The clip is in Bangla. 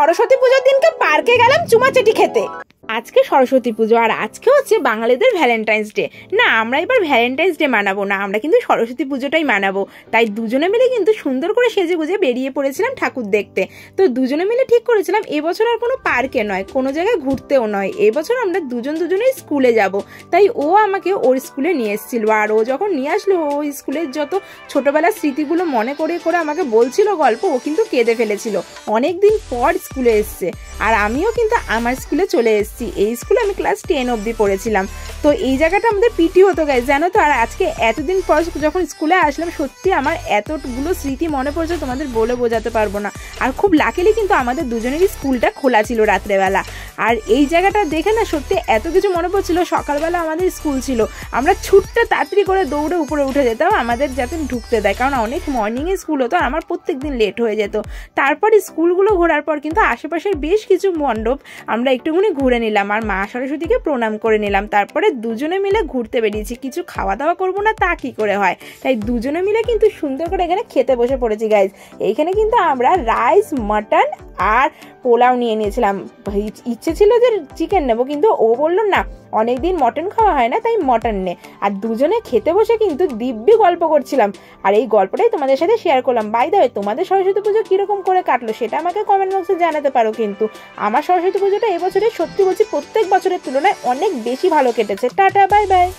সরস্বতী পুজোর দিনকে পার্কে গেলাম চুমাচাটি খেতে। আজকে সরস্বতী পুজো আর আজকে হচ্ছে বাঙালিদের ভ্যালেন্টাইন্স ডে। না, আমরা এবার ভ্যালেন্টাইন্স ডে মানাবো না, আমরা কিন্তু সরস্বতী পুজোটাই মানাবো। তাই দুজনে মিলে কিন্তু সুন্দর করে সেজে গুজে বেরিয়ে পড়েছিলাম ঠাকুর দেখতে। তো দুজনে মিলে ঠিক করেছিলাম এবছর আর কোনো পার্কে নয়, কোনো জায়গায় ঘুরতেও নয়, এবছর আমরা দুজনেই স্কুলে যাব। তাই ও আমাকে ওর স্কুলে নিয়ে এসেছিল, আর ও যখন নিয়ে আসলো ওই স্কুলের যত ছোটবেলার স্মৃতিগুলো মনে করে করে আমাকে বলছিল গল্প, ও কিন্তু কেঁদে ফেলেছিল। অনেকদিন পর স্কুলে এসছে, আর আমিও কিন্তু আমার স্কুলে চলে এসেছি। এই স্কুলে আমি ক্লাস 10 অবধি পড়েছিলাম। তো এই জায়গাটা আমাদের পিটি হতো গাইস, জানো তো। আর আজকে এতদিন পর যখন স্কুলে আসলাম, সত্যি আমার এতগুলো স্মৃতি মনে পড়ছে তোমাদের বলে বোঝাতে পারবো না। আর খুব লাকিলি কিন্তু আমাদের দুজনেরই স্কুলটা খোলা ছিল রাত্রেবেলা। আর এই জায়গাটা দেখে না সত্যি এত কিছু মনে পড়ছিল। সকালবেলা আমাদের স্কুল ছিল, আমরা ছুটতে তাড়াতাড়ি করে দৌড়ে উপরে উঠে যেতাম আমাদের যাতে ঢুকতে দেয়, কারণ অনেক মর্নিংয়ে স্কুল হতো আর আমার প্রত্যেক দিন লেট হয়ে যেত। তারপর স্কুলগুলো ঘোরার পর কিন্তু আশেপাশের বেশ কিছু মণ্ডপ আমরা একটুখানি ঘুরে নিলাম আর মা সরস্বতীকে প্রণাম করে নিলাম। তারপরে দুজনে মিলে ঘুরতে বেরিয়েছি। কিছু খাওয়া দাওয়া করবো না তা কি করে হয়, তাই দুজনে মিলে কিন্তু সুন্দর করে এখানে খেতে বসে পড়েছি গাইজ। এইখানে কিন্তু আমরা রাইস, মাটন আর পোলাও নিয়ে নিয়েছিলাম। ইচ্ছে ছিল যে চিকেন নেবো, কিন্তু ও বললো না, অনেকদিন মটন খাওয়া হয় না, তাই মটন নে। আর দুজনে খেতে বসে কিন্তু দিব্যি গল্প করছিলাম, আর এই গল্পটাই তোমাদের সাথে শেয়ার করলাম। বাই দ্য ওয়ে, তোমাদের সরস্বতী পুজো কিরকম করে কাটলো সেটা আমাকে কমেন্ট বক্সে জানাতে পারো। কিন্তু আমার সরস্বতী পুজোটা এবছরে সত্যি বলছি প্রত্যেক বছরের তুলনায় অনেক বেশি ভালো কেটেছে। Tata, bye bye.